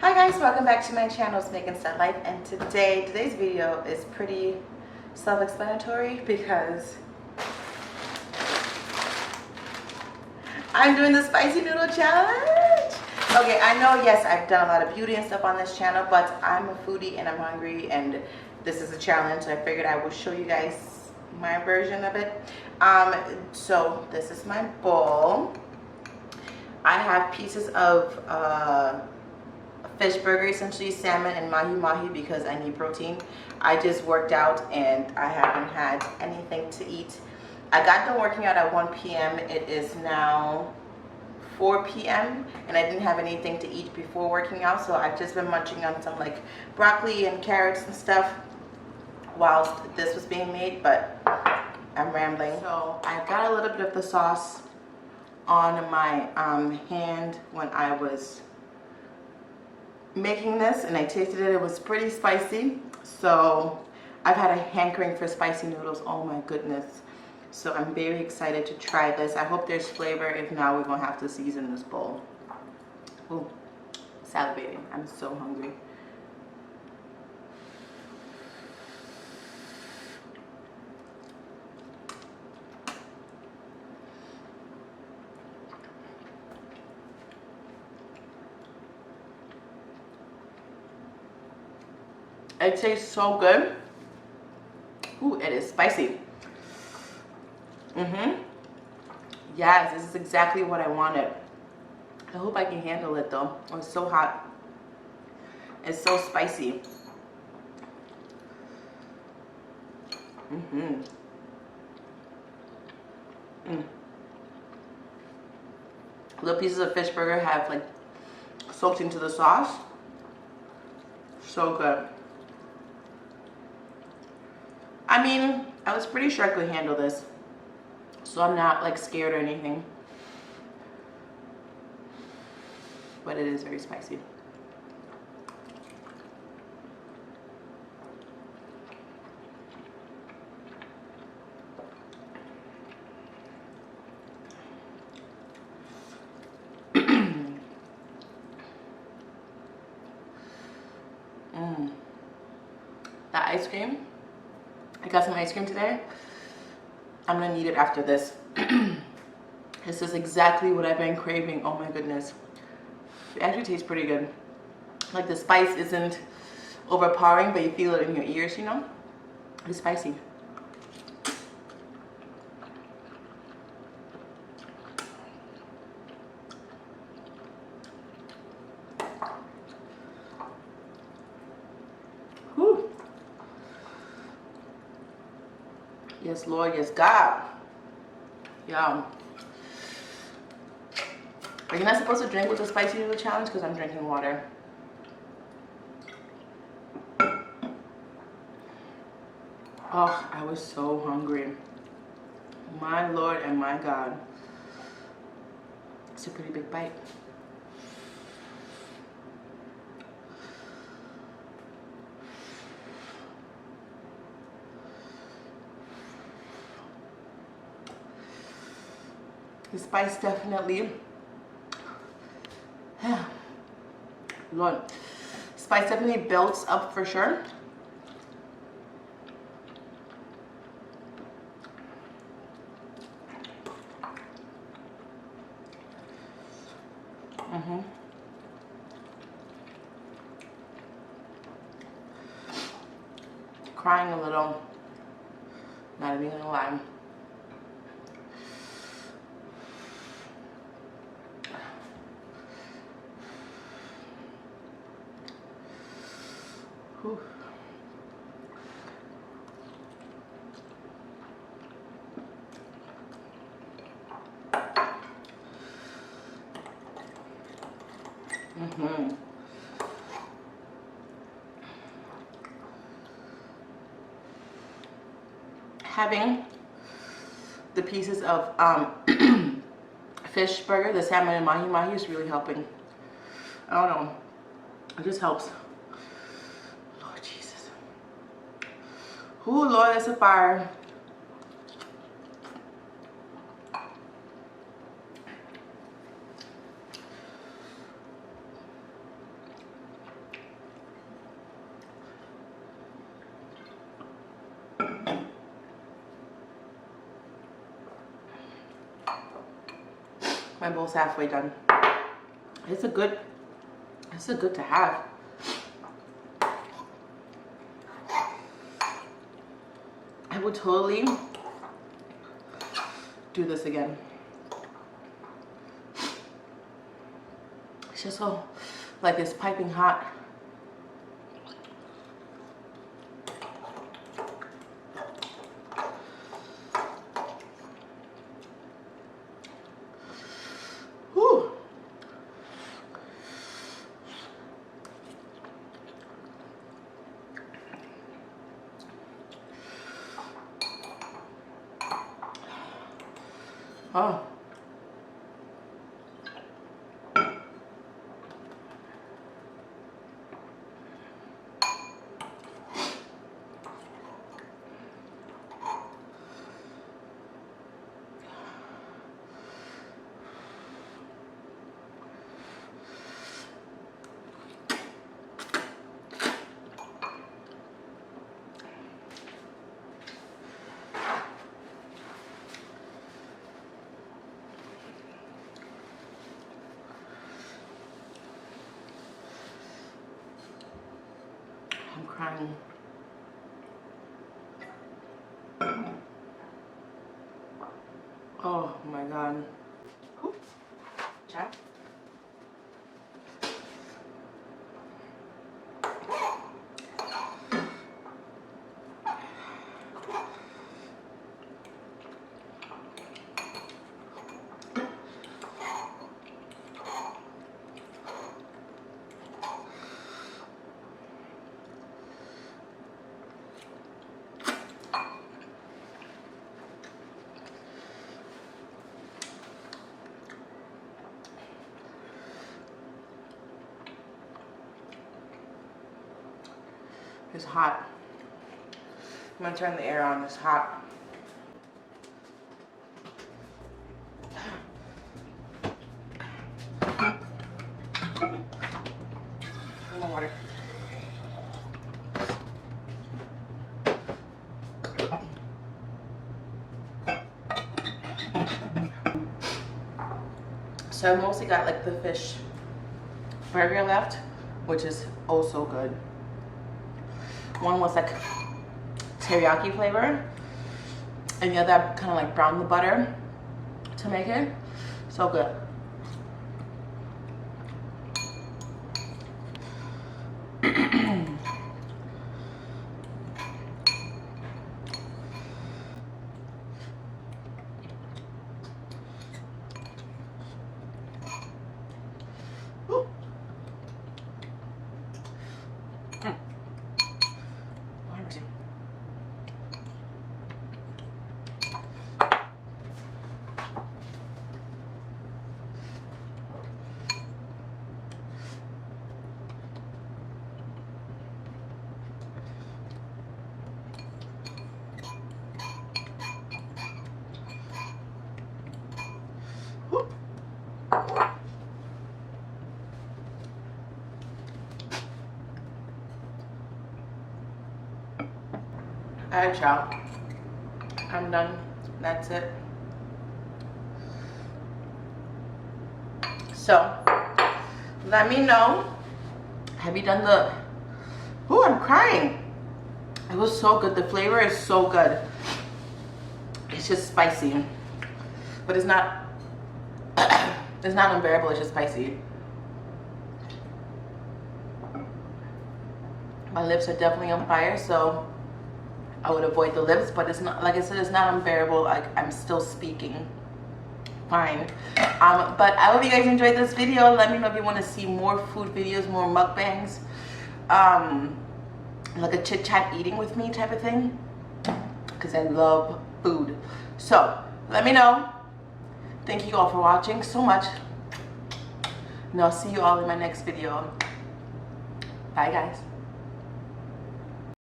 Hi guys, welcome back to my channel, itsmaegans.life, and today's video is pretty self-explanatory because I'm doing the spicy noodle challenge. Okay, I know, yes, I've done a lot of beauty and stuff on this channel, but I'm a foodie and I'm hungry and this is a challenge, so I figured I would show you guys my version of it. So this is my bowl. I have pieces of fish burger, essentially salmon and mahi because I need protein. I just worked out and I haven't had anything to eat. I got done working out at 1 p.m. It is now 4 p.m. and I didn't have anything to eat before working out, so I've just been munching on some like broccoli and carrots and stuff whilst this was being made, but I'm rambling. So I got a little bit of the sauce on my hand when I was making this and I tasted it. It was pretty spicy, so I've had a hankering for spicy noodles. Oh my goodness, so I'm very excited to try this. I hope there's flavor. If not, we're gonna have to season this bowl. Ooh, salivating. I'm so hungry. It tastes so good. Ooh, it is spicy. Yes, this is exactly what I wanted. I hope I can handle it though. Oh, it's so hot. It's so spicy. Little pieces of fish burger have like soaked into the sauce. So good. I mean, I was pretty sure I could handle this, so I'm not like scared or anything, but it is very spicy. That ice cream, I got some ice cream today. I'm gonna need it after this. This is exactly what I've been craving. Oh my goodness. It actually tastes pretty good. Like the spice isn't overpowering, but you feel it in your ears, you know? It's spicy. Whew. Yes, Lord, yes, God. Yum. Are you not supposed to drink with the spicy noodle challenge? Because I'm drinking water. Oh, I was so hungry. My Lord and my God. It's a pretty big bite. The spice definitely, Lord, spice definitely builds up for sure. Crying a little, not even gonna lie. Whew. Having the pieces of fish burger, the salmon and mahi is really helping. I don't know, it just helps. Lord Jesus. Ooh, Lord, that's a fire. My bowl's halfway done. It's a good to have. I would totally do this again. It's just so, like, it's piping hot. Whew. Oh. I'm crying. Oh my God. Ooh. Chat. It's hot. I'm gonna turn the air on. It's hot. No water. So I mostly got like the fish burger left, which is oh so good. One was like teriyaki flavor, and the other kind of like browned the butter to make it so good. Woo. Alright, y'all. I'm done. That's it. So, let me know. Have you done the... Ooh, I'm crying. It was so good. The flavor is so good. It's just spicy. But it's not... it's not unbearable. It's just spicy. My lips are definitely on fire, so I would avoid the lips, but it's not, like I said, it's not unbearable. Like, I'm still speaking fine. But I hope you guys enjoyed this video. Let me know if you want to see more food videos, more mukbangs, like a chit chat eating with me type of thing, because I love food. So let me know. Thank you all for watching so much, and I'll see you all in my next video. Bye guys.